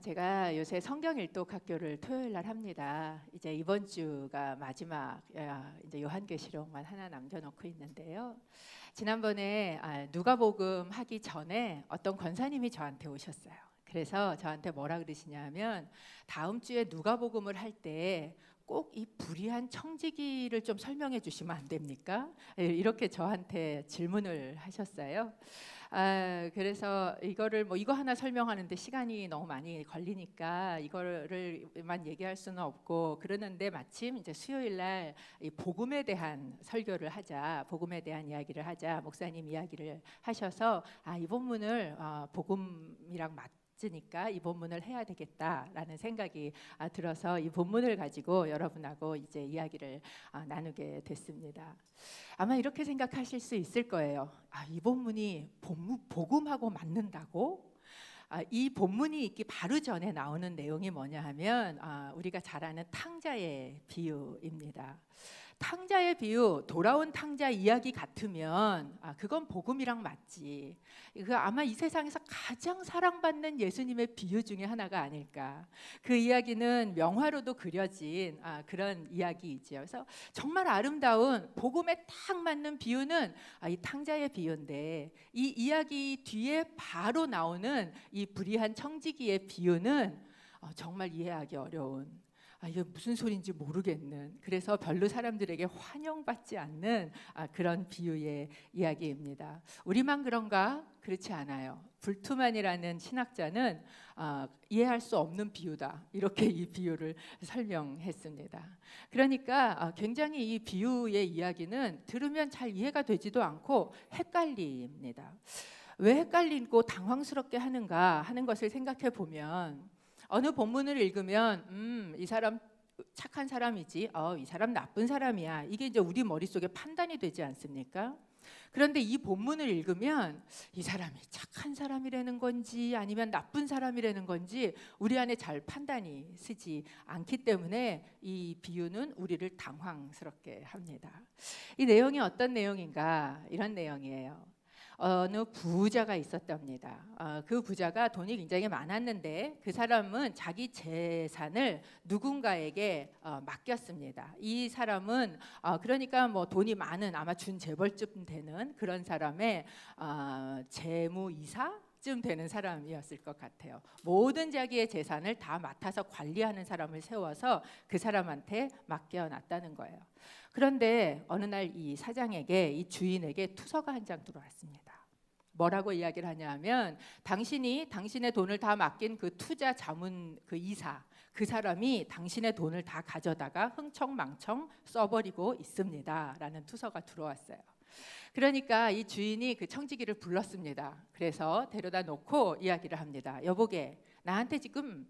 제가 요새 성경 일독 학교를 토요일 날 합니다. 이제 이번 주가 마지막 이제 요한계시록만 하나 남겨놓고 있는데요. 지난번에 누가복음 하기 전에 어떤 권사님이 저한테 오셨어요. 그래서 저한테 뭐라 그러시냐면 다음 주에 누가복음을 할 때 꼭 이 불의한 청지기를 좀 설명해 주시면 안 됩니까? 이렇게 저한테 질문을 하셨어요. 그래서 이거 하나 설명하는데 시간이 너무 많이 걸리니까 이거를만 얘기할 수는 없고 그러는데 마침 이제 수요일 날 이 복음에 대한 설교를 하자, 복음에 대한 이야기를 하자 목사님 이야기를 하셔서 이 본문을 복음이랑 맞으니까 이 본문을 해야 되겠다라는 생각이 들어서 이 본문을 가지고 여러분하고 이제 이야기를 나누게 됐습니다. 아마 이렇게 생각하실 수 있을 거예요. 이 본문이 복음하고 맞는다고? 이 본문이 있기 바로 전에 나오는 내용이 뭐냐 하면 우리가 잘 아는 탕자의 비유입니다. 탕자의 비유, 돌아온 탕자 이야기 같으면 그건 복음이랑 맞지. 그 아마 이 세상에서 가장 사랑받는 예수님의 비유 중에 하나가 아닐까. 그 이야기는 명화로도 그려진 그런 이야기이죠. 그래서 정말 아름다운 복음에 딱 맞는 비유는 이 탕자의 비유인데 이 이야기 뒤에 바로 나오는 이 불의한 청지기의 비유는 정말 이해하기 어려운, 이게 무슨 소리인지 모르겠는, 그래서 별로 사람들에게 환영받지 않는 그런 비유의 이야기입니다. 우리만 그런가? 그렇지 않아요. 불투만이라는 신학자는 이해할 수 없는 비유다, 이렇게 이 비유를 설명했습니다. 그러니까 굉장히 이 비유의 이야기는 들으면 잘 이해가 되지도 않고 헷갈립니다. 왜 헷갈리고 당황스럽게 하는가 하는 것을 생각해 보면 어느 본문을 읽으면 이 사람 착한 사람이지, 이 사람 나쁜 사람이야, 이게 이제 우리 머릿속에 판단이 되지 않습니까? 그런데 이 본문을 읽으면 이 사람이 착한 사람이라는 건지 아니면 나쁜 사람이라는 건지 우리 안에 잘 판단이 서지 않기 때문에 이 비유는 우리를 당황스럽게 합니다. 이 내용이 어떤 내용인가? 이런 내용이에요. 어느 부자가 있었답니다. 그 부자가 돈이 굉장히 많았는데 그 사람은 자기 재산을 누군가에게 맡겼습니다. 이 사람은 그러니까 뭐 돈이 많은 아마 준재벌쯤 되는 그런 사람의 재무이사쯤 되는 사람이었을 것 같아요. 모든 자기의 재산을 다 맡아서 관리하는 사람을 세워서 그 사람한테 맡겨놨다는 거예요. 그런데 어느 날 이 사장에게, 이 주인에게 투서가 한 장 들어왔습니다. 뭐라고 이야기를 하냐면 당신이 당신의 돈을 다 맡긴 그 투자 자문 그 이사, 그 사람이 당신의 돈을 다 가져다가 흥청망청 써버리고 있습니다 라는 투서가 들어왔어요. 그러니까 이 주인이 그 청지기를 불렀습니다. 그래서 데려다 놓고 이야기를 합니다. 여보게, 나한테 지금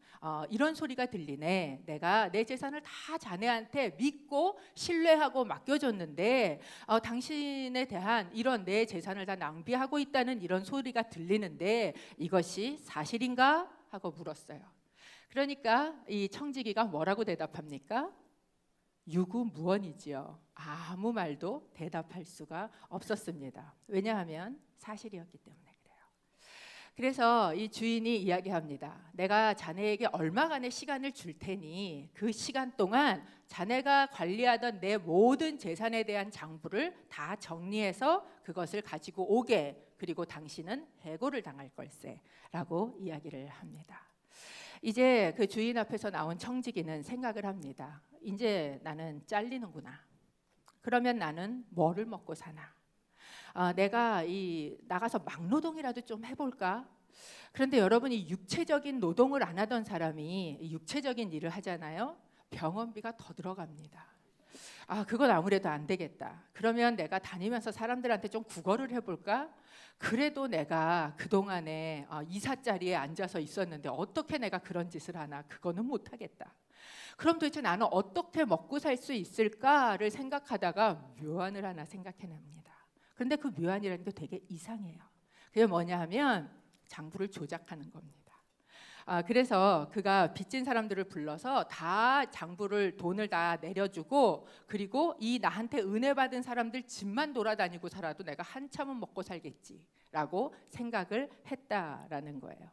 이런 소리가 들리네. 내가 내 재산을 다 자네한테 믿고 신뢰하고 맡겨줬는데 당신에 대한 이런 내 재산을 다 낭비하고 있다는 이런 소리가 들리는데 이것이 사실인가? 하고 물었어요. 그러니까 이 청지기가 뭐라고 대답합니까? 유구무원이지요. 아무 말도 대답할 수가 없었습니다. 왜냐하면 사실이었기 때문에. 그래서 이 주인이 이야기합니다. 내가 자네에게 얼마간의 시간을 줄 테니 그 시간 동안 자네가 관리하던 내 모든 재산에 대한 장부를 다 정리해서 그것을 가지고 오게. 그리고 당신은 해고를 당할 걸세 라고 이야기를 합니다. 이제 그 주인 앞에서 나온 청지기는 생각을 합니다. 이제 나는 잘리는구나. 그러면 나는 뭐를 먹고 사나? 내가 나가서 막노동이라도 좀 해볼까? 그런데 여러분이 육체적인 노동을 안 하던 사람이 육체적인 일을 하잖아요. 병원비가 더 들어갑니다. 그건 아무래도 안 되겠다. 그러면 내가 다니면서 사람들한테 좀 구걸을 해볼까? 그래도 내가 그동안에 이사 자리에 앉아서 있었는데 어떻게 내가 그런 짓을 하나? 그거는 못하겠다. 그럼 도대체 나는 어떻게 먹고 살 수 있을까를 생각하다가 묘안을 하나 생각해냅니다. 그런데 그 묘안이라는 게 되게 이상해요. 그게 뭐냐 하면 장부를 조작하는 겁니다. 그래서 그가 빚진 사람들을 불러서 다 장부를 돈을 다 내려주고 그리고 이 나한테 은혜 받은 사람들 집만 돌아다니고 살아도 내가 한참은 먹고 살겠지라고 생각을 했다라는 거예요.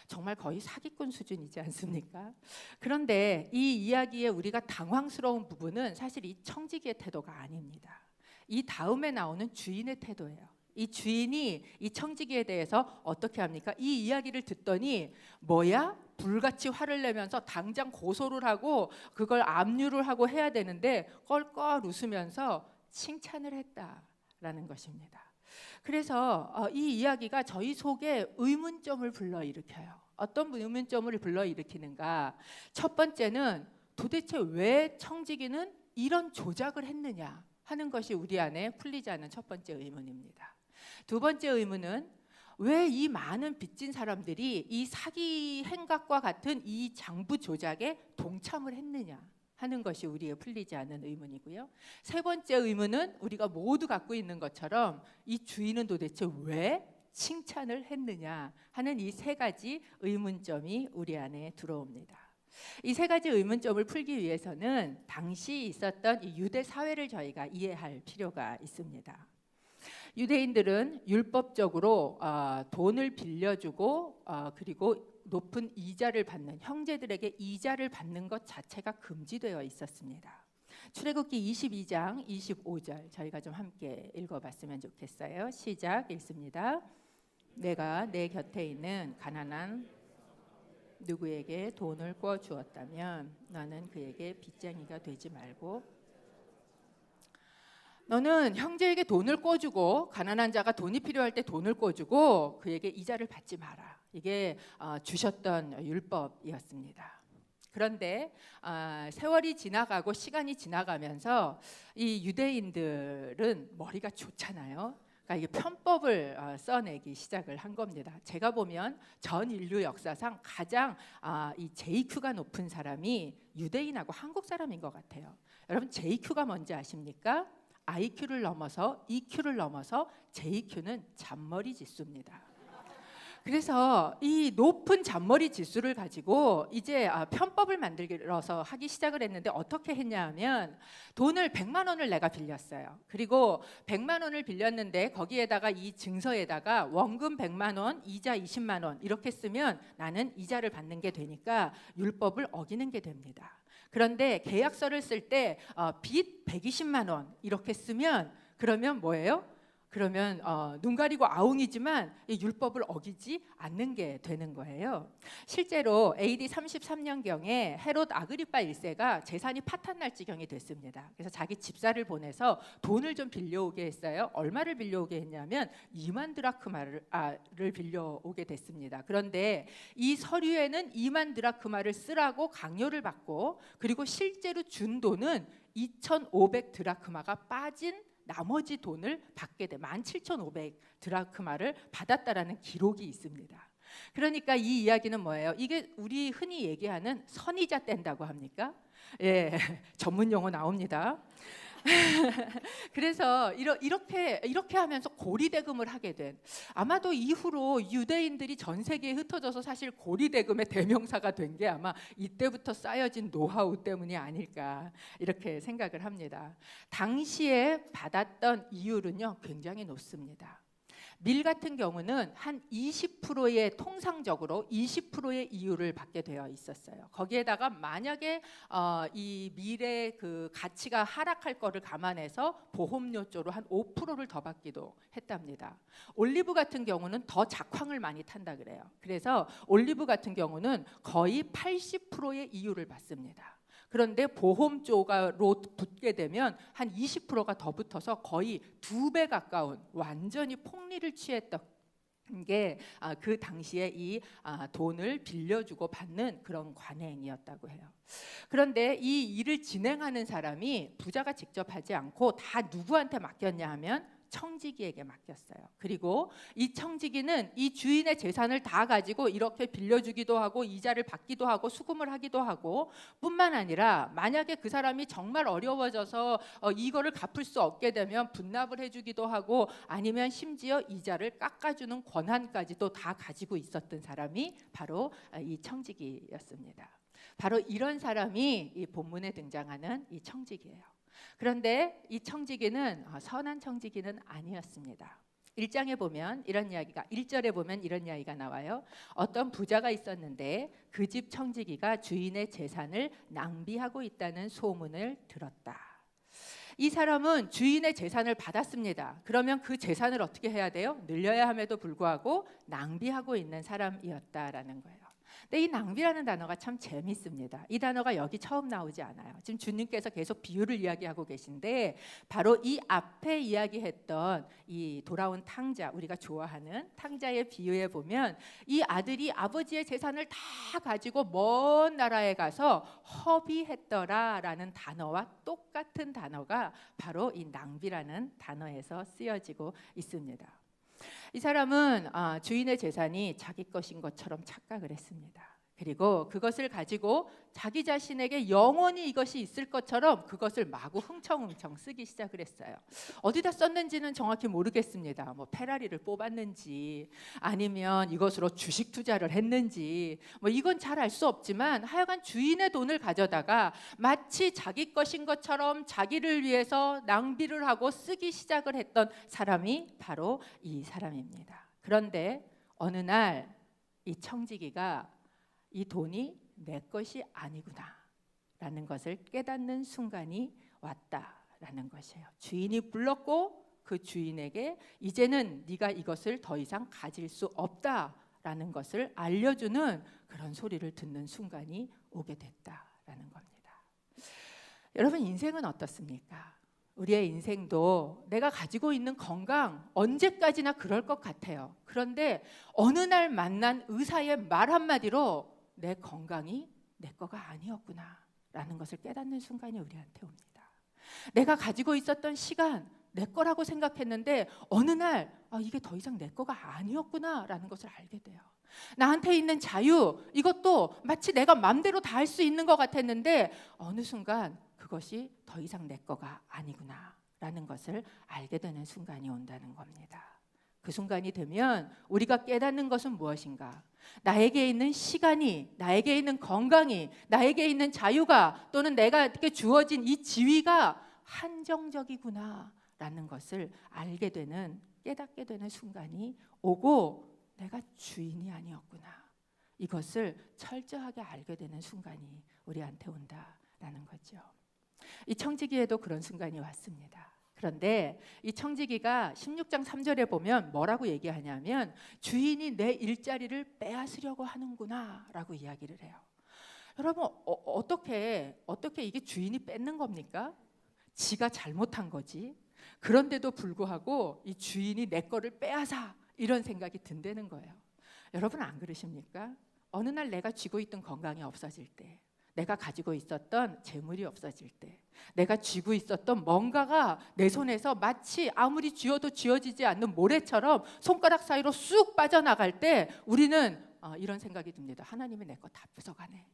정말 거의 사기꾼 수준이지 않습니까? 그런데 이 이야기에 우리가 당황스러운 부분은 사실 이 청지기의 태도가 아닙니다. 이 다음에 나오는 주인의 태도예요. 이 주인이 이 청지기에 대해서 어떻게 합니까? 이 이야기를 듣더니 뭐야? 불같이 화를 내면서 당장 고소를 하고 그걸 압류를 하고 해야 되는데 껄껄 웃으면서 칭찬을 했다라는 것입니다. 그래서 이 이야기가 저희 속에 의문점을 불러일으켜요. 어떤 의문점을 불러일으키는가? 첫 번째는 도대체 왜 청지기는 이런 조작을 했느냐 하는 것이 우리 안에 풀리지 않는 첫 번째 의문입니다. 두 번째 의문은 왜 이 많은 빚진 사람들이 이 사기 행각과 같은 이 장부 조작에 동참을 했느냐 하는 것이 우리의 풀리지 않는 의문이고요. 세 번째 의문은 우리가 모두 갖고 있는 것처럼 이 주인은 도대체 왜 칭찬을 했느냐 하는 이 세 가지 의문점이 우리 안에 들어옵니다. 이 세 가지 의문점을 풀기 위해서는 당시 있었던 이 유대 사회를 저희가 이해할 필요가 있습니다. 유대인들은 율법적으로 돈을 빌려주고 그리고 높은 이자를 받는, 형제들에게 이자를 받는 것 자체가 금지되어 있었습니다. 출애굽기 22장 25절 저희가 좀 함께 읽어봤으면 좋겠어요. 시작 읽습니다. 내가 내 곁에 있는 가난한 누구에게 돈을 꿔 주었다면 너는 그에게 빚쟁이가 되지 말고, 너는 형제에게 돈을 꿔주고 가난한 자가 돈이 필요할 때 돈을 꿔주고 그에게 이자를 받지 마라. 이게 주셨던 율법이었습니다. 그런데 세월이 지나가고 시간이 지나가면서 이 유대인들은 머리가 좋잖아요. 그러니까 이게 편법을 써내기 시작을 한 겁니다. 제가 보면 전 인류 역사상 가장 이 JQ가 높은 사람이 유대인하고 한국 사람인 것 같아요. 여러분 JQ가 뭔지 아십니까? IQ를 넘어서 EQ를 넘어서 JQ는 잔머리 지수입니다. 그래서 이 높은 잔머리 지수를 가지고 이제 편법을 만들어서 하기 시작을 했는데 어떻게 했냐 하면 돈을 100만 원을 내가 빌렸어요. 그리고 100만 원을 빌렸는데 거기에다가 이 증서에다가 원금 100만 원, 이자 20만 원 이렇게 쓰면 나는 이자를 받는 게 되니까 율법을 어기는 게 됩니다. 그런데 계약서를 쓸 때 빚 120만 원 이렇게 쓰면 그러면 뭐예요? 그러면 눈 가리고 아웅이지만 이 율법을 어기지 않는 게 되는 거예요. 실제로 AD 33년경에 헤롯 아그리파 1세가 재산이 파탄날 지경이 됐습니다. 그래서 자기 집사를 보내서 돈을 좀 빌려오게 했어요. 얼마를 빌려오게 했냐면 2만 드라크마를 빌려오게 됐습니다. 그런데 이 서류에는 2만 드라크마를 쓰라고 강요를 받고 그리고 실제로 준 돈은 2,500 드라크마가 빠진 나머지 돈을 받게 돼 17,500 드라크마를 받았다라는 기록이 있습니다. 그러니까 이 이야기는 뭐예요? 이게 우리 흔히 얘기하는 선이자 뗀다고 합니까? 예, 전문 용어 나옵니다. 그래서 이렇게 하면서 고리대금을 하게 된, 아마도 이후로 유대인들이 전 세계에 흩어져서 사실 고리대금의 대명사가 된 게 아마 이때부터 쌓여진 노하우 때문이 아닐까 이렇게 생각을 합니다. 당시에 받았던 이율은요 굉장히 높습니다. 밀 같은 경우는 한 20%의 통상적으로 20%의 이율을 받게 되어 있었어요. 거기에다가 만약에 이 밀의 그 가치가 하락할 거를 감안해서 보험료조로 한 5%를 더 받기도 했답니다. 올리브 같은 경우는 더 작황을 많이 탄다 그래요. 그래서 올리브 같은 경우는 거의 80%의 이율을 받습니다. 그런데 보험조가로 붙게 되면 한 20%가 더 붙어서 거의 2배 가까운 완전히 폭리를 취했던 게 그 당시에 이 돈을 빌려주고 받는 그런 관행이었다고 해요. 그런데 이 일을 진행하는 사람이 부자가 직접 하지 않고 다 누구한테 맡겼냐 하면 청지기에게 맡겼어요. 그리고 이 청지기는 이 주인의 재산을 다 가지고 이렇게 빌려주기도 하고 이자를 받기도 하고 수금을 하기도 하고 뿐만 아니라 만약에 그 사람이 정말 어려워져서 이거를 갚을 수 없게 되면 분납을 해주기도 하고 아니면 심지어 이자를 깎아주는 권한까지도 다 가지고 있었던 사람이 바로 이 청지기였습니다. 바로 이런 사람이 이 본문에 등장하는 이 청지기예요. 그런데 이 청지기는 선한 청지기는 아니었습니다. 1장에 보면 이런 이야기가 1절에 보면 이런 이야기가 나와요. 어떤 부자가 있었는데 그 집 청지기가 주인의 재산을 낭비하고 있다는 소문을 들었다. 이 사람은 주인의 재산을 받았습니다. 그러면 그 재산을 어떻게 해야 돼요? 늘려야 함에도 불구하고 낭비하고 있는 사람이었다라는 거예요. 근데 이 낭비라는 단어가 참 재밌습니다. 이 단어가 여기 처음 나오지 않아요. 지금 주님께서 계속 비유를 이야기하고 계신데 바로 이 앞에 이야기했던 이 돌아온 탕자, 우리가 좋아하는 탕자의 비유에 보면 이 아들이 아버지의 재산을 다 가지고 먼 나라에 가서 허비했더라라는 단어와 똑같은 단어가 바로 이 낭비라는 단어에서 쓰여지고 있습니다. 이 사람은 주인의 재산이 자기 것인 것처럼 착각을 했습니다. 그리고 그것을 가지고 자기 자신에게 영원히 이것이 있을 것처럼 그것을 마구 흥청흥청 쓰기 시작을 했어요. 어디다 썼는지는 정확히 모르겠습니다. 뭐 페라리를 뽑았는지 아니면 이것으로 주식 투자를 했는지 뭐 이건 잘 알 수 없지만 하여간 주인의 돈을 가져다가 마치 자기 것인 것처럼 자기를 위해서 낭비를 하고 쓰기 시작을 했던 사람이 바로 이 사람입니다. 그런데 어느 날 이 청지기가 이 돈이 내 것이 아니구나 라는 것을 깨닫는 순간이 왔다라는 것이에요. 주인이 불렀고 그 주인에게 이제는 네가 이것을 더 이상 가질 수 없다라는 것을 알려주는 그런 소리를 듣는 순간이 오게 됐다라는 겁니다. 여러분, 인생은 어떻습니까? 우리의 인생도 내가 가지고 있는 건강 언제까지나 그럴 것 같아요. 그런데 어느 날 만난 의사의 말 한마디로 내 건강이 내 거가 아니었구나 라는 것을 깨닫는 순간이 우리한테 옵니다. 내가 가지고 있었던 시간 내 거라고 생각했는데 어느 날 이게 더 이상 내 거가 아니었구나 라는 것을 알게 돼요. 나한테 있는 자유, 이것도 마치 내가 마음대로 다 할 수 있는 것 같았는데 어느 순간 그것이 더 이상 내 거가 아니구나 라는 것을 알게 되는 순간이 온다는 겁니다. 그 순간이 되면 우리가 깨닫는 것은 무엇인가? 나에게 있는 시간이, 나에게 있는 건강이, 나에게 있는 자유가 또는 내가 주어진 이 지위가 한정적이구나 라는 것을 알게 되는, 깨닫게 되는 순간이 오고 내가 주인이 아니었구나, 이것을 철저하게 알게 되는 순간이 우리한테 온다라는 거죠. 이 청지기에도 그런 순간이 왔습니다. 그런데 이 청지기가 16장 3절에 보면 뭐라고 얘기하냐면 주인이 내 일자리를 빼앗으려고 하는구나 라고 이야기를 해요. 여러분, 어떻게 이게 주인이 뺏는 겁니까? 지가 잘못한 거지. 그런데도 불구하고 이 주인이 내 거를 빼앗아, 이런 생각이 든다는 거예요. 여러분, 안 그러십니까? 어느 날 내가 쥐고 있던 건강이 없어질 때, 내가 가지고 있었던 재물이 없어질 때, 내가 쥐고 있었던 뭔가가 내 손에서 마치 아무리 쥐어도 쥐어지지 않는 모래처럼 손가락 사이로 쑥 빠져나갈 때 우리는 이런 생각이 듭니다. 하나님이 내 거 다 뺏어가네.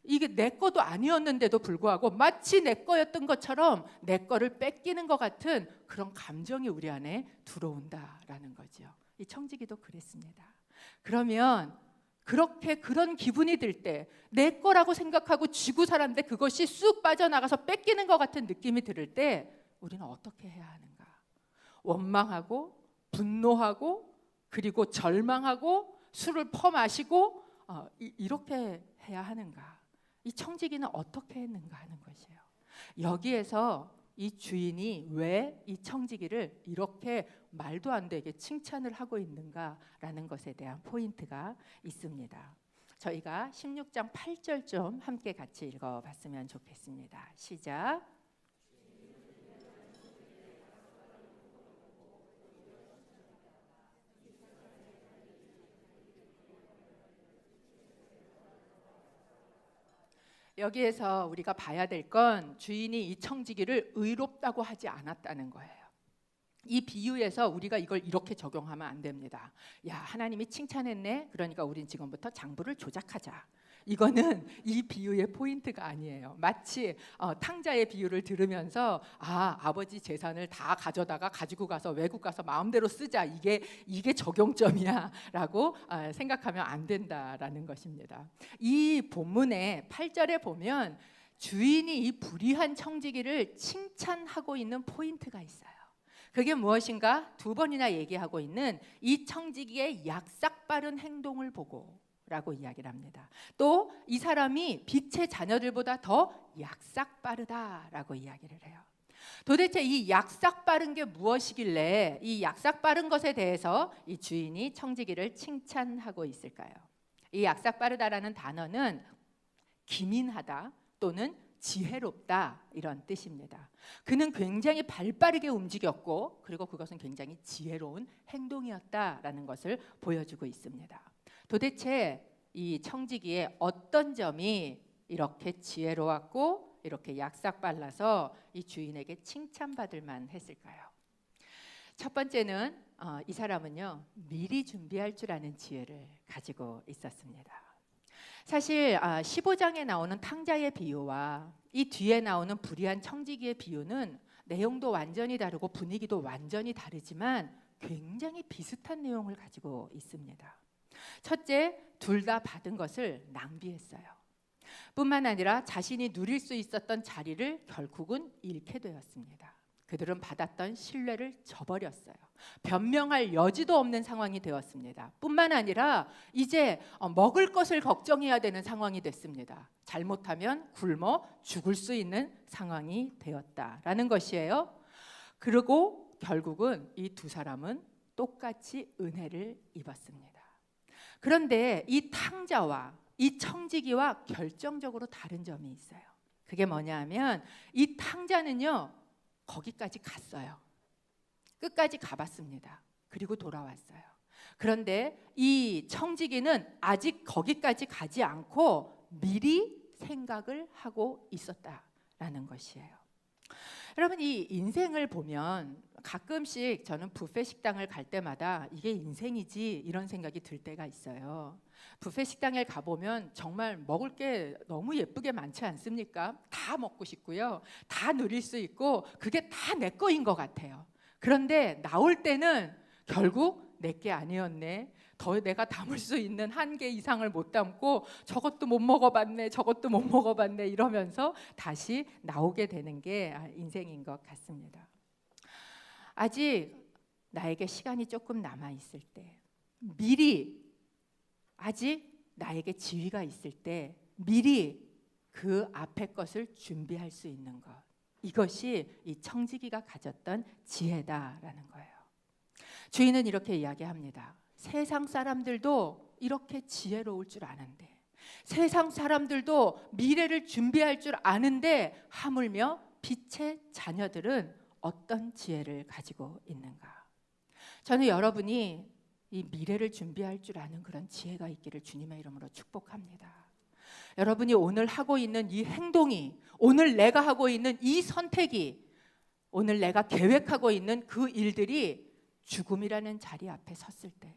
이게 내 거도 아니었는데도 불구하고 마치 내 거였던 것처럼 내 거를 뺏기는 것 같은 그런 감정이 우리 안에 들어온다라는 거죠. 이 청지기도 그랬습니다. 그러면 그런 기분이 들 때, 내 거라고 생각하고 쥐고 살았는데 그것이 쑥 빠져나가서 뺏기는 것 같은 느낌이 들을 때 우리는 어떻게 해야 하는가? 원망하고 분노하고 그리고 절망하고 술을 퍼마시고 이렇게 해야 하는가? 이 청지기는 어떻게 했는가 하는 것이에요. 여기에서 이 주인이 왜 이 청지기를 이렇게 말도 안 되게 칭찬을 하고 있는가라는 것에 대한 포인트가 있습니다. 저희가 16장 8절 좀 함께 같이 읽어봤으면 좋겠습니다. 시작. 여기에서 우리가 봐야 될 건 주인이 이 청지기를 의롭다고 하지 않았다는 거예요. 이 비유에서 우리가 이걸 이렇게 적용하면 안 됩니다. 야, 하나님이 칭찬했네. 그러니까 우린 지금부터 장부를 조작하자. 이거는 이 비유의 포인트가 아니에요. 마치 탕자의 비유를 들으면서 아버지 재산을 다 가져다가 가지고 가서 외국 가서 마음대로 쓰자. 이게 적용점이야라고 생각하면 안 된다라는 것입니다. 이 본문의 8절에 보면 주인이 이 불의한 청지기를 칭찬하고 있는 포인트가 있어요. 그게 무엇인가? 두 번이나 얘기하고 있는 이 청지기의 약삭빠른 행동을 보고 라고 이야기를 합니다. 또 이 사람이 빛의 자녀들보다 더 약삭빠르다라고 이야기를 해요. 도대체 이 약삭빠른 게 무엇이길래 이 약삭빠른 것에 대해서 이 주인이 청지기를 칭찬하고 있을까요? 이 약삭빠르다라는 단어는 기민하다 또는 지혜롭다 이런 뜻입니다. 그는 굉장히 발빠르게 움직였고 그리고 그것은 굉장히 지혜로운 행동이었다라는 것을 보여주고 있습니다. 도대체 이 청지기의 어떤 점이 이렇게 지혜로웠고 이렇게 약삭빨라서 이 주인에게 칭찬받을 만했을까요? 첫 번째는 이 사람은요 미리 준비할 줄 아는 지혜를 가지고 있었습니다. 사실 15장에 나오는 탕자의 비유와 이 뒤에 나오는 불의한 청지기의 비유는 내용도 완전히 다르고 분위기도 완전히 다르지만 굉장히 비슷한 내용을 가지고 있습니다. 첫째, 둘 다 받은 것을 낭비했어요. 뿐만 아니라 자신이 누릴 수 있었던 자리를 결국은 잃게 되었습니다. 그들은 받았던 신뢰를 저버렸어요. 변명할 여지도 없는 상황이 되었습니다. 뿐만 아니라 이제 먹을 것을 걱정해야 되는 상황이 됐습니다. 잘못하면 굶어 죽을 수 있는 상황이 되었다라는 것이에요. 그리고 결국은 이 두 사람은 똑같이 은혜를 입었습니다. 그런데 이 탕자와 이 청지기와 결정적으로 다른 점이 있어요. 그게 뭐냐 하면 이 탕자는요 거기까지 갔어요. 끝까지 가봤습니다. 그리고 돌아왔어요. 그런데 이 청지기는 아직 거기까지 가지 않고 미리 생각을 하고 있었다라는 것이에요. 여러분 이 인생을 보면 가끔씩 저는 뷔페 식당을 갈 때마다 이게 인생이지 이런 생각이 들 때가 있어요. 뷔페 식당에 가보면 정말 먹을 게 너무 예쁘게 많지 않습니까? 다 먹고 싶고요. 다 누릴 수 있고 그게 다 내 거인 것 같아요. 그런데 나올 때는 결국 내 게 아니었네. 더 내가 담을 수 있는 한계 이상을 못 담고 저것도 못 먹어봤네. 저것도 못 먹어봤네. 이러면서 다시 나오게 되는 게 인생인 것 같습니다. 아직 나에게 시간이 조금 남아있을 때 미리 아직 나에게 지위가 있을 때 미리 그 앞에 것을 준비할 수 있는 것, 이것이 이 청지기가 가졌던 지혜다라는 거예요. 주인은 이렇게 이야기합니다. 세상 사람들도 이렇게 지혜로울 줄 아는데, 세상 사람들도 미래를 준비할 줄 아는데 하물며 빛의 자녀들은 어떤 지혜를 가지고 있는가? 저는 여러분이 이 미래를 준비할 줄 아는 그런 지혜가 있기를 주님의 이름으로 축복합니다. 여러분이 오늘 하고 있는 이 행동이, 오늘 내가 하고 있는 이 선택이, 오늘 내가 계획하고 있는 그 일들이 죽음이라는 자리 앞에 섰을 때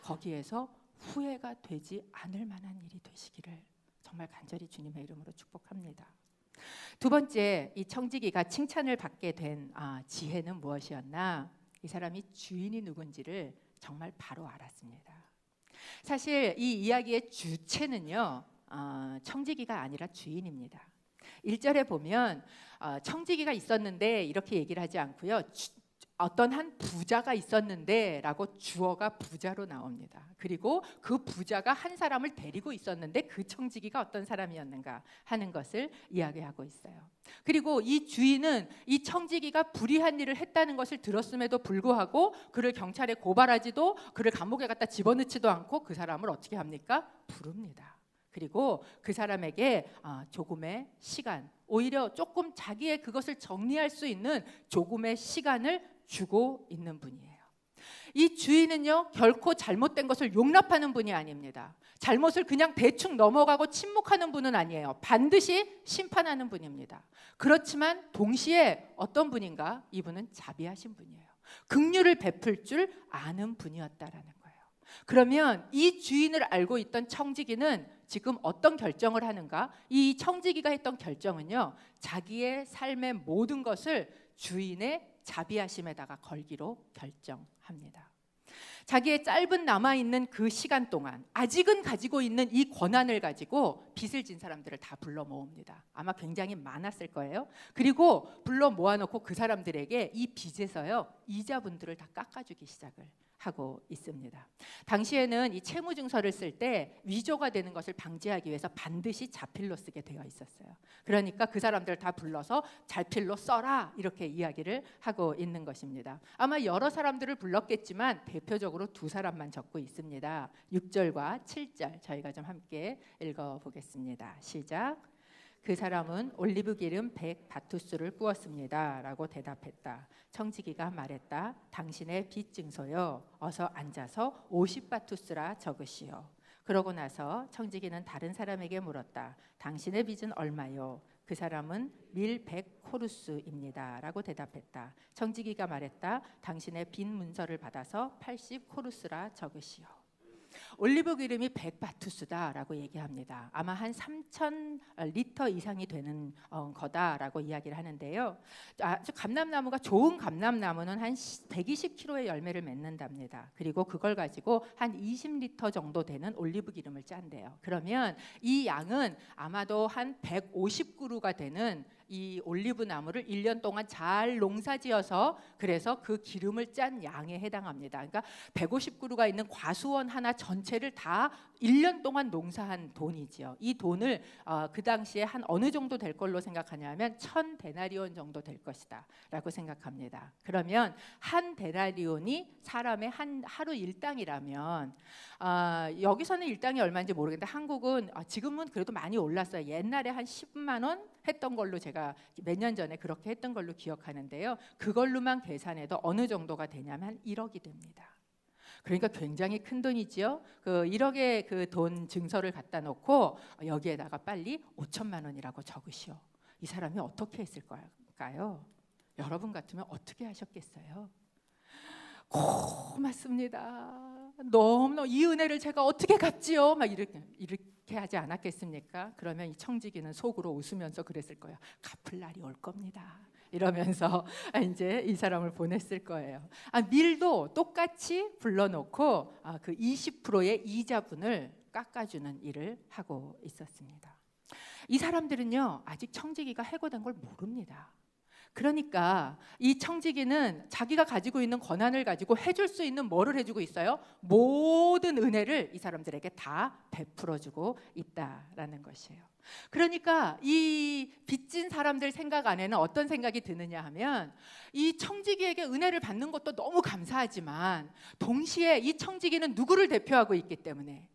거기에서 후회가 되지 않을 만한 일이 되시기를 정말 간절히 주님의 이름으로 축복합니다. 두 번째, 이 청지기가 칭찬을 받게 된 지혜는 무엇이었나? 이 사람이 주인이 누군지를 정말 바로 알았습니다. 사실 이 이야기의 주체는요 청지기가 아니라 주인입니다. 1절에 보면 청지기가 있었는데 이렇게 얘기를 하지 않고요. 어떤 한 부자가 있었는데 라고 주어가 부자로 나옵니다. 그리고 그 부자가 한 사람을 데리고 있었는데 그 청지기가 어떤 사람이었는가 하는 것을 이야기하고 있어요. 그리고 이 주인은 이 청지기가 불의한 일을 했다는 것을 들었음에도 불구하고 그를 경찰에 고발하지도, 그를 감옥에 갖다 집어넣지도 않고 그 사람을 어떻게 합니까? 부릅니다. 그리고 그 사람에게 조금의 시간, 오히려 조금 자기의 그것을 정리할 수 있는 조금의 시간을 주고 있는 분이에요. 이 주인은요 결코 잘못된 것을 용납하는 분이 아닙니다. 잘못을 그냥 대충 넘어가고 침묵하는 분은 아니에요. 반드시 심판하는 분입니다. 그렇지만 동시에 어떤 분인가? 이분은 자비하신 분이에요. 긍휼을 베풀 줄 아는 분이었다라는 거예요. 그러면 이 주인을 알고 있던 청지기는 지금 어떤 결정을 하는가? 이 청지기가 했던 결정은요 자기의 삶의 모든 것을 주인의 자비하심에다가 걸기로 결정합니다. 자기의 짧은 남아있는 그 시간 동안 아직은 가지고 있는 이 권한을 가지고 빚을 진 사람들을 다 불러 모읍니다. 아마 굉장히 많았을 거예요. 그리고 불러 모아놓고 그 사람들에게 이 빚에서요 이자분들을 다 깎아주기 시작을 하고 있습니다. 당시에는 이 채무증서를 쓸 때 위조가 되는 것을 방지하기 위해서 반드시 자필로 쓰게 되어 있었어요. 그러니까 그 사람들을 다 불러서 자필로 써라 이렇게 이야기를 하고 있는 것입니다. 아마 여러 사람들을 불렀겠지만 대표적으로 두 사람만 적고 있습니다. 6절과 7절 저희가 좀 함께 읽어보겠습니다. 시작. 그 사람은 올리브 기름 100 바투스를 부었습니다 라고 대답했다. 청지기가 말했다. 당신의 빚 증서요, 어서 앉아서 50 바투스라 적으시오. 그러고 나서 청지기는 다른 사람에게 물었다. 당신의 빚은 얼마요? 그 사람은 밀 100 코루스입니다 라고 대답했다. 청지기가 말했다. 당신의 빈 문서를 받아서 80 코루스라 적으시오. 올리브 기름이 100 바투스다라고 얘기합니다. 아마 한 3,000 리터 이상이 되는 거다라고 이야기를 하는데요. 아주 감람나무가 좋은 감람나무는 한 120kg의 열매를 맺는답니다. 그리고 그걸 가지고 한 20리터 정도 되는 올리브 기름을 짠대요. 그러면 이 양은 아마도 한 150그루가 되는 이 올리브 나무를 1년 동안 잘 농사지어서 그래서 그 기름을 짠 양에 해당합니다. 그러니까 150그루가 있는 과수원 하나 전체를 다 1년 동안 농사한 돈이지요. 이 돈을 그 당시에 한 어느 정도 될 걸로 생각하냐면 1000데나리온 정도 될 것이다 라고 생각합니다. 그러면 한 데나리온이 사람의 한 하루 일당이라면 여기서는 일당이 얼마인지 모르겠는데 한국은 지금은 그래도 많이 올랐어요. 옛날에 한 10만 원 했던 걸로 제가 몇 년 전에 그렇게 했던 걸로 기억하는데요. 그걸로만 계산해도 어느 정도가 되냐면 한 1억이 됩니다. 그러니까 굉장히 큰 돈이지요. 그 1억의 그 돈 증서를 갖다 놓고 여기에다가 빨리 5천만 원이라고 적으시오. 이 사람이 어떻게 했을 걸까요? 여러분 같으면 어떻게 하셨겠어요? 고맙습니다. 너무너무 이 은혜를 제가 어떻게 갚지요? 막 이렇게 하지 않았겠습니까? 그러면 이 청지기는 속으로 웃으면서 그랬을 거예요. 갚을 날이 올 겁니다. 이러면서 이제 이 사람을 보냈을 거예요. 밀도 똑같이 불러놓고 그 20%의 이자분을 깎아주는 일을 하고 있었습니다. 이 사람들은요 아직 청지기가 해고된 걸 모릅니다. 그러니까 이 청지기는 자기가 가지고 있는 권한을 가지고 해줄 수 있는 뭐를 해주고 있어요? 모든 은혜를 이 사람들에게 다 베풀어주고 있다라는 것이에요. 그러니까 이 빚진 사람들 생각 안에는 어떤 생각이 드느냐 하면 이 청지기에게 은혜를 받는 것도 너무 감사하지만 동시에 이 청지기는 누구를 대표하고 있기 때문에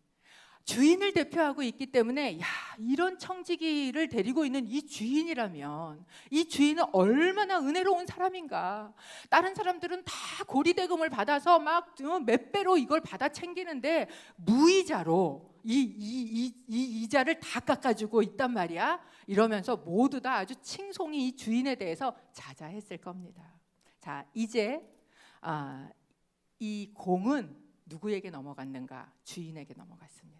주인을 대표하고 있기 때문에 이런 청지기를 데리고 있는 이 주인이라면 이 주인은 얼마나 은혜로운 사람인가. 다른 사람들은 다 고리대금을 받아서 막 몇 배로 이걸 받아 챙기는데 무이자로 이 이자를 다 깎아주고 있단 말이야. 이러면서 모두 다 아주 칭송이 이 주인에 대해서 자자했을 겁니다. 자, 이제 이 공은 누구에게 넘어갔는가? 주인에게 넘어갔습니다.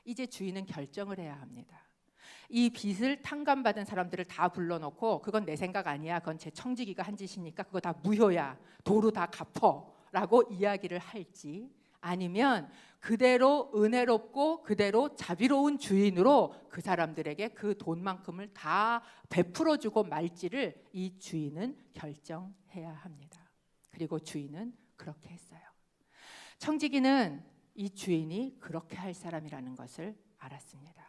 이제 주인은 결정을 해야 합니다. 이 빚을 탕감받은 사람들을 다 불러놓고 그건 내 생각 아니야. 그건 제 청지기가 한 짓이니까 그거 다 무효야. 도로 다 갚어. 라고 이야기를 할지 아니면 그대로 은혜롭고 그대로 자비로운 주인으로 그 사람들에게 그 돈만큼을 다 베풀어주고 말지를 이 주인은 결정해야 합니다. 그리고 주인은 그렇게 했어요. 청지기는 이 주인이 그렇게 할 사람이라는 것을 알았습니다.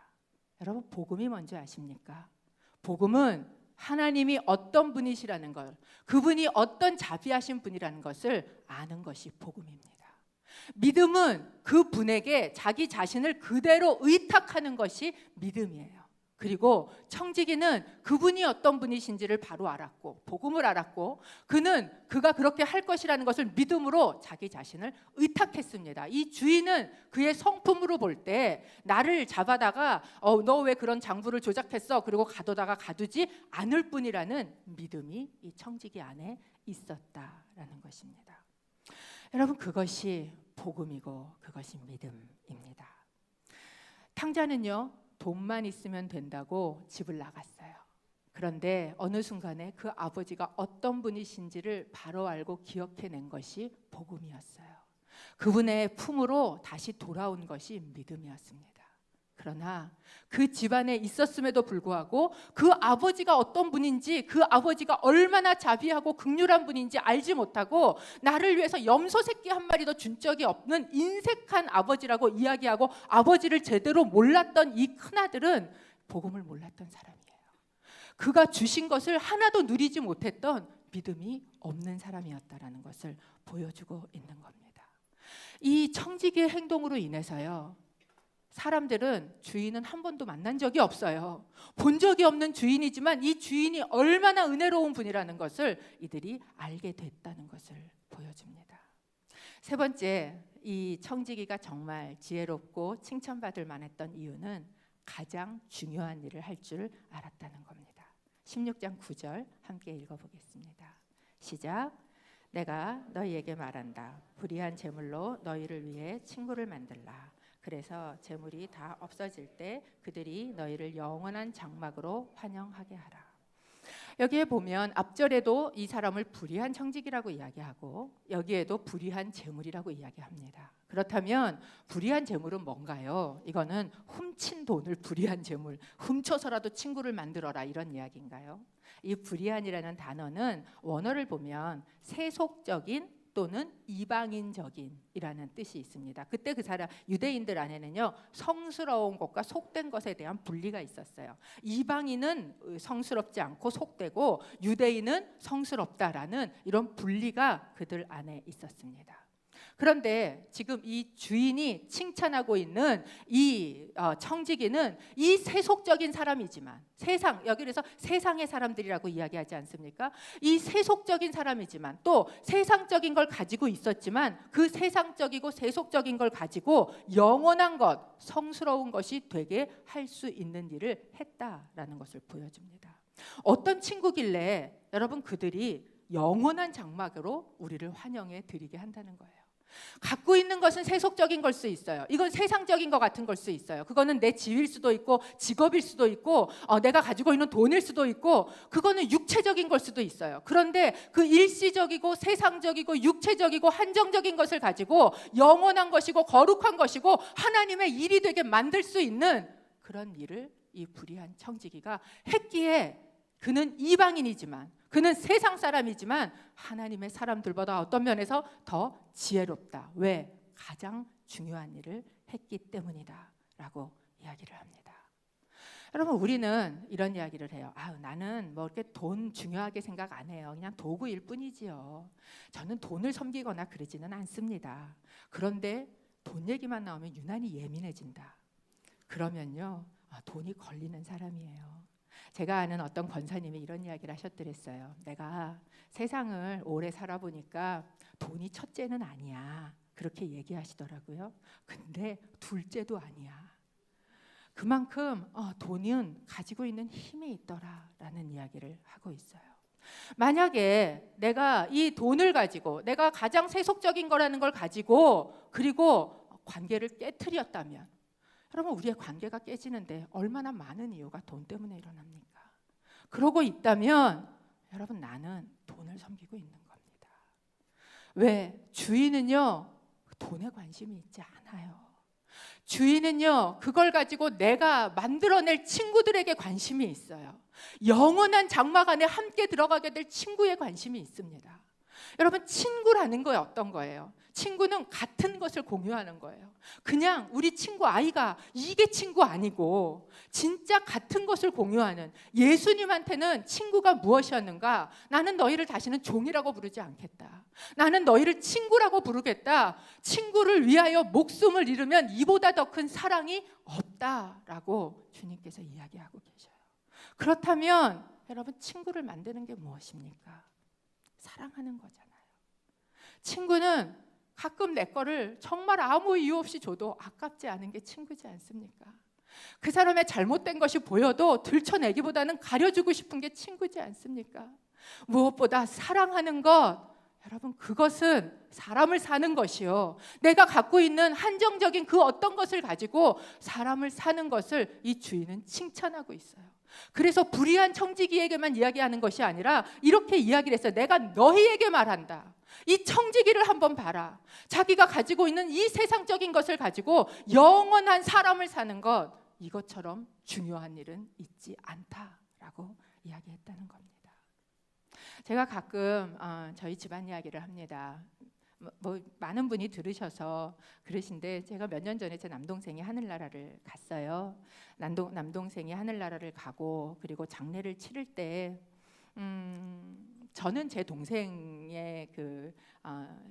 여러분 복음이 뭔지 아십니까? 복음은 하나님이 어떤 분이시라는 걸, 그분이 어떤 자비하신 분이라는 것을 아는 것이 복음입니다. 믿음은 그 분에게 자기 자신을 그대로 의탁하는 것이 믿음이에요. 그리고 청지기는 그분이 어떤 분이신지를 바로 알았고 복음을 알았고 그가 그렇게 할 것이라는 것을 믿음으로 자기 자신을 의탁했습니다. 이 주인은 그의 성품으로 볼 때 나를 잡아다가 너 왜 그런 장부를 조작했어? 그리고 가둬다가 가두지 않을 뿐이라는 믿음이 이 청지기 안에 있었다라는 것입니다. 여러분 그것이 복음이고 그것이 믿음입니다. 탕자는요 돈만 있으면 된다고 집을 나갔어요. 그런데 어느 순간에 그 아버지가 어떤 분이신지를 바로 알고 기억해낸 것이 복음이었어요. 그분의 품으로 다시 돌아온 것이 믿음이었습니다. 그러나 그 집안에 있었음에도 불구하고 그 아버지가 어떤 분인지, 그 아버지가 얼마나 자비하고 긍휼한 분인지 알지 못하고 나를 위해서 염소 새끼 한 마리도 준 적이 없는 인색한 아버지라고 이야기하고 아버지를 제대로 몰랐던 이 큰아들은 복음을 몰랐던 사람이에요. 그가 주신 것을 하나도 누리지 못했던 믿음이 없는 사람이었다라는 것을 보여주고 있는 겁니다. 이 청지기의 행동으로 인해서요, 사람들은 주인은 한 번도 만난 적이 없어요. 본 적이 없는 주인이지만 이 주인이 얼마나 은혜로운 분이라는 것을 이들이 알게 됐다는 것을 보여줍니다. 세 번째, 이 청지기가 정말 지혜롭고 칭찬받을 만했던 이유는 가장 중요한 일을 할 줄 알았다는 겁니다. 16장 9절 함께 읽어보겠습니다. 시작. 내가 너희에게 말한다. 불의한 재물로 너희를 위해 친구를 만들라. 그래서 재물이 다 없어질 때 그들이 너희를 영원한 장막으로 환영하게 하라. 여기에 보면 앞절에도 이 사람을 불의한 청지기라고 이야기하고 여기에도 불의한 재물이라고 이야기합니다. 그렇다면 불의한 재물은 뭔가요? 이거는 훔친 돈을 불의한 재물, 훔쳐서라도 친구를 만들어라 이런 이야기인가요? 이 불의한이라는 단어는 원어를 보면 세속적인 또는 이방인적인이라는 뜻이 있습니다. 그때 그 사람 유대인들 안에는요, 성스러운 것과 속된 것에 대한 분리가 있었어요. 이방인은 성스럽지 않고 속되고 유대인은 성스럽다라는 이런 분리가 그들 안에 있었습니다. 그런데 지금 이 주인이 칭찬하고 있는 이 청지기는 이 세속적인 사람이지만 여기서 세상의 사람들이라고 이야기하지 않습니까? 이 세속적인 사람이지만 또 세상적인 걸 가지고 있었지만 그 세상적이고 세속적인 걸 가지고 영원한 것, 성스러운 것이 되게 할 수 있는 일을 했다라는 것을 보여줍니다. 어떤 친구길래 여러분 그들이 영원한 장막으로 우리를 환영해 드리게 한다는 거예요. 갖고 있는 것은 세속적인 걸 수 있어요. 이건 세상적인 것 같은 걸 수 있어요. 그거는 내 집일 수도 있고 직업일 수도 있고 내가 가지고 있는 돈일 수도 있고 그거는 육체적인 걸 수도 있어요. 그런데 그 일시적이고 세상적이고 육체적이고 한정적인 것을 가지고 영원한 것이고 거룩한 것이고 하나님의 일이 되게 만들 수 있는 그런 일을 이 불의한 청지기가 했기에 그는 이방인이지만 그는 세상 사람이지만 하나님의 사람들보다 어떤 면에서 더 지혜롭다. 왜? 가장 중요한 일을 했기 때문이다 라고 이야기를 합니다. 여러분 우리는 이런 이야기를 해요. 나는 뭐 이렇게 돈 중요하게 생각 안 해요. 그냥 도구일 뿐이지요. 저는 돈을 섬기거나 그러지는 않습니다. 그런데 돈 얘기만 나오면 유난히 예민해진다. 그러면요, 돈이 걸리는 사람이에요. 제가 아는 어떤 권사님이 이런 이야기를 하셨더랬어요. 내가 세상을 오래 살아보니까 돈이 첫째는 아니야. 그렇게 얘기하시더라고요. 근데 둘째도 아니야. 그만큼 돈은 가지고 있는 힘이 있더라라는 이야기를 하고 있어요. 만약에 내가 이 돈을 가지고 내가 가장 세속적인 거라는 걸 가지고 그리고 관계를 깨트렸다면 여러분 우리의 관계가 깨지는데 얼마나 많은 이유가 돈 때문에 일어납니까? 그러고 있다면 여러분 나는 돈을 섬기고 있는 겁니다. 왜? 주인은요 돈에 관심이 있지 않아요. 주인은요 그걸 가지고 내가 만들어낼 친구들에게 관심이 있어요. 영원한 장막 안에 함께 들어가게 될 친구에 관심이 있습니다. 여러분 친구라는 거 어떤 거예요? 친구는 같은 것을 공유하는 거예요. 그냥 우리 친구 아이가 이게 친구 아니고 진짜 같은 것을 공유하는 예수님한테는 친구가 무엇이었는가? 나는 너희를 다시는 종이라고 부르지 않겠다. 나는 너희를 친구라고 부르겠다. 친구를 위하여 목숨을 잃으면 이보다 더 큰 사랑이 없다라고 주님께서 이야기하고 계셔요. 그렇다면 여러분 친구를 만드는 게 무엇입니까? 사랑하는 거잖아요. 친구는 가끔 내 거를 정말 아무 이유 없이 줘도 아깝지 않은 게 친구지 않습니까? 그 사람의 잘못된 것이 보여도 들춰내기보다는 가려주고 싶은 게 친구지 않습니까? 무엇보다 사랑하는 것, 여러분 그것은 사람을 사는 것이요. 내가 갖고 있는 한정적인 그 어떤 것을 가지고 사람을 사는 것을 이 주인은 칭찬하고 있어요. 그래서 불의한 청지기에게만 이야기하는 것이 아니라 이렇게 이야기를 했어요. 내가 너희에게 말한다. 이 청지기를 한번 봐라. 자기가 가지고 있는 이 세상적인 것을 가지고 영원한 사람을 사는 것, 이것처럼 중요한 일은 있지 않다라고 이야기했다는 겁니다. 제가 가끔 저희 집안 이야기를 합니다. 많은 분이 들으셔서 그러신데, 제가 몇 년 전에 제 남동생이 하늘나라를 갔어요. 남동생이 하늘나라를 가고 그리고 장례를 치를 때 저는 제 동생의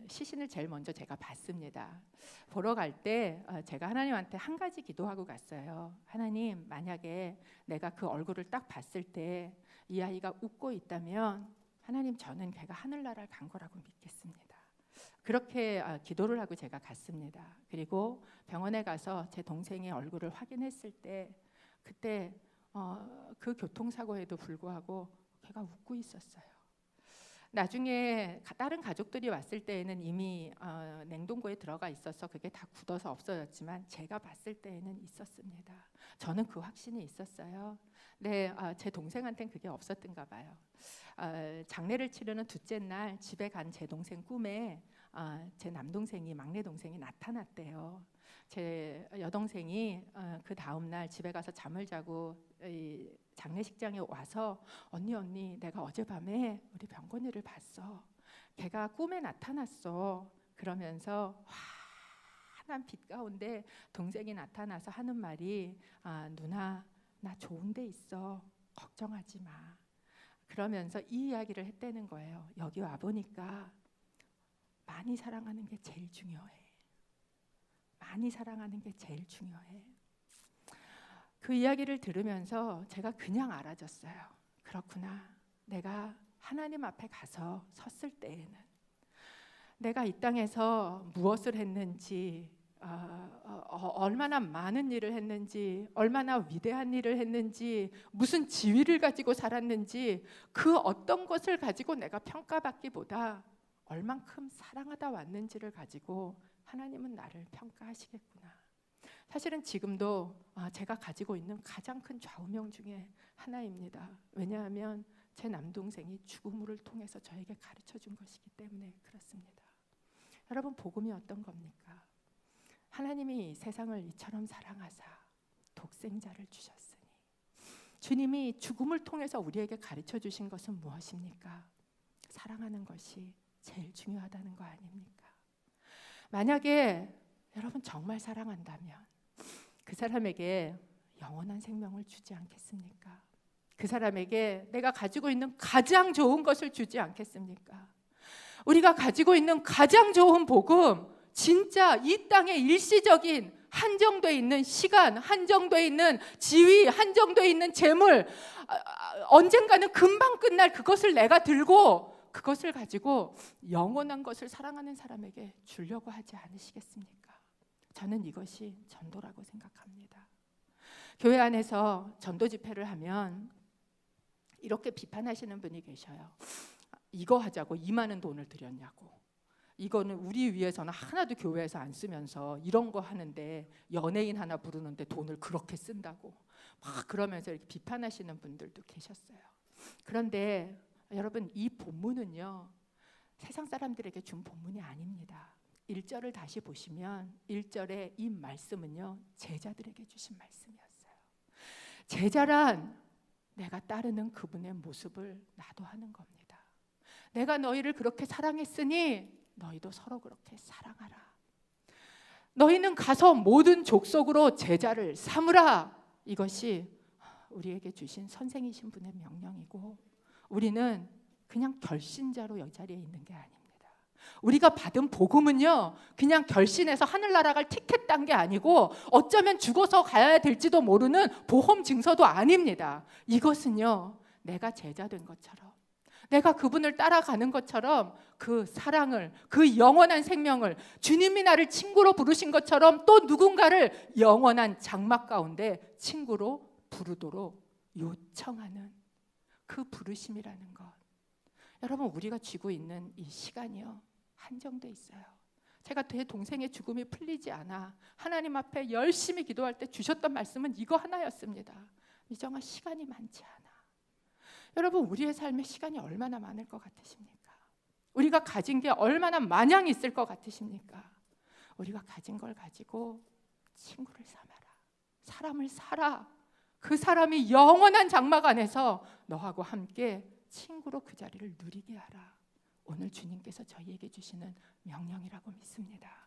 시신을 제일 먼저 제가 봤습니다. 보러 갈 때 제가 하나님한테 한 가지 기도하고 갔어요. 하나님, 만약에 내가 그 얼굴을 딱 봤을 때 이 아이가 웃고 있다면 하나님, 저는 걔가 하늘나라를 간 거라고 믿겠습니다. 그렇게 기도를 하고 제가 갔습니다. 그리고 병원에 가서 제 동생의 얼굴을 확인했을 때 그때 그 교통사고에도 불구하고 걔가 웃고 있었어요. 나중에 다른 가족들이 왔을 때에는 이미 냉동고에 들어가 있어서 그게 다 굳어서 없어졌지만 제가 봤을 때에는 있었습니다. 저는 그 확신이 있었어요. 네, 제 동생한테는 그게 없었던가 봐요. 장례를 치르는 둘째 날 집에 간 제 동생 꿈에 제 남동생이, 막내 동생이 나타났대요. 제 여동생이 그 다음 날 집에 가서 잠을 자고 이 장례식장에 와서 언니 내가 어젯밤에 우리 병건이를 봤어. 걔가 꿈에 나타났어. 그러면서 환한 빛 가운데 동생이 나타나서 하는 말이 누나, 나 좋은 데 있어. 걱정하지 마. 그러면서 이 이야기를 했다는 거예요. 여기 와보니까 많이 사랑하는 게 제일 중요해. 많이 사랑하는 게 제일 중요해. 그 이야기를 들으면서 제가 그냥 알아졌어요. 그렇구나. 내가 하나님 앞에 가서 섰을 때에는 내가 이 땅에서 무엇을 했는지, 얼마나 많은 일을 했는지, 얼마나 위대한 일을 했는지, 무슨 지위를 가지고 살았는지, 그 어떤 것을 가지고 내가 평가받기보다 얼만큼 사랑하다 왔는지를 가지고 하나님은 나를 평가하시겠구나. 사실은 지금도 제가 가지고 있는 가장 큰 좌우명 중에 하나입니다. 왜냐하면 제 남동생이 죽음을 통해서 저에게 가르쳐 준 것이기 때문에 그렇습니다. 여러분, 복음이 어떤 겁니까? 하나님이 세상을 이처럼 사랑하사 독생자를 주셨으니, 주님이 죽음을 통해서 우리에게 가르쳐 주신 것은 무엇입니까? 사랑하는 것이 제일 중요하다는 거 아닙니까? 만약에 여러분 정말 사랑한다면 그 사람에게 영원한 생명을 주지 않겠습니까? 그 사람에게 내가 가지고 있는 가장 좋은 것을 주지 않겠습니까? 우리가 가지고 있는 가장 좋은 복음, 진짜 이 땅에 일시적인 한정되어 있는 시간, 한정되어 있는 지위, 한정되어 있는 재물, 언젠가는 금방 끝날 그것을 내가 들고 그것을 가지고 영원한 것을 사랑하는 사람에게 주려고 하지 않으시겠습니까? 저는 이것이 전도라고 생각합니다. 교회 안에서 전도 집회를 하면 이렇게 비판하시는 분이 계셔요. 이거 하자고 2만 원 돈을 들였냐고. 이거는 우리 위해서는 하나도 교회에서 안 쓰면서 이런 거 하는데 연예인 하나 부르는데 돈을 그렇게 쓴다고 막 그러면서 이렇게 비판하시는 분들도 계셨어요. 그런데 여러분, 이 본문은요, 세상 사람들에게 준 본문이 아닙니다. 1절을 다시 보시면 1절의 이 말씀은요, 제자들에게 주신 말씀이었어요. 제자란 내가 따르는 그분의 모습을 나도 하는 겁니다. 내가 너희를 그렇게 사랑했으니 너희도 서로 그렇게 사랑하라. 너희는 가서 모든 족속으로 제자를 삼으라. 이것이 우리에게 주신 선생이신 분의 명령이고, 우리는 그냥 결신자로 이 자리에 있는 게 아닙니다. 우리가 받은 복음은요, 그냥 결신해서 하늘나라 갈 티켓 딴 게 아니고 어쩌면 죽어서 가야 될지도 모르는 보험 증서도 아닙니다. 이것은요, 내가 제자 된 것처럼, 내가 그분을 따라가는 것처럼 그 사랑을, 그 영원한 생명을, 주님이 나를 친구로 부르신 것처럼 또 누군가를 영원한 장막 가운데 친구로 부르도록 요청하는 그 부르심이라는 것. 여러분, 우리가 쥐고 있는 이 시간이요, 한정돼 있어요. 제가 제 동생의 죽음이 풀리지 않아 하나님 앞에 열심히 기도할 때 주셨던 말씀은 이거 하나였습니다. 미정아, 시간이 많지 않아. 여러분, 우리의 삶에 시간이 얼마나 많을 것 같으십니까? 우리가 가진 게 얼마나 마냥 있을 것 같으십니까? 우리가 가진 걸 가지고 친구를 삼아라. 사람을 사라. 그 사람이 영원한 장막 안에서 너하고 함께 친구로 그 자리를 누리게 하라. 오늘 주님께서 저희에게 주시는 명령이라고 믿습니다.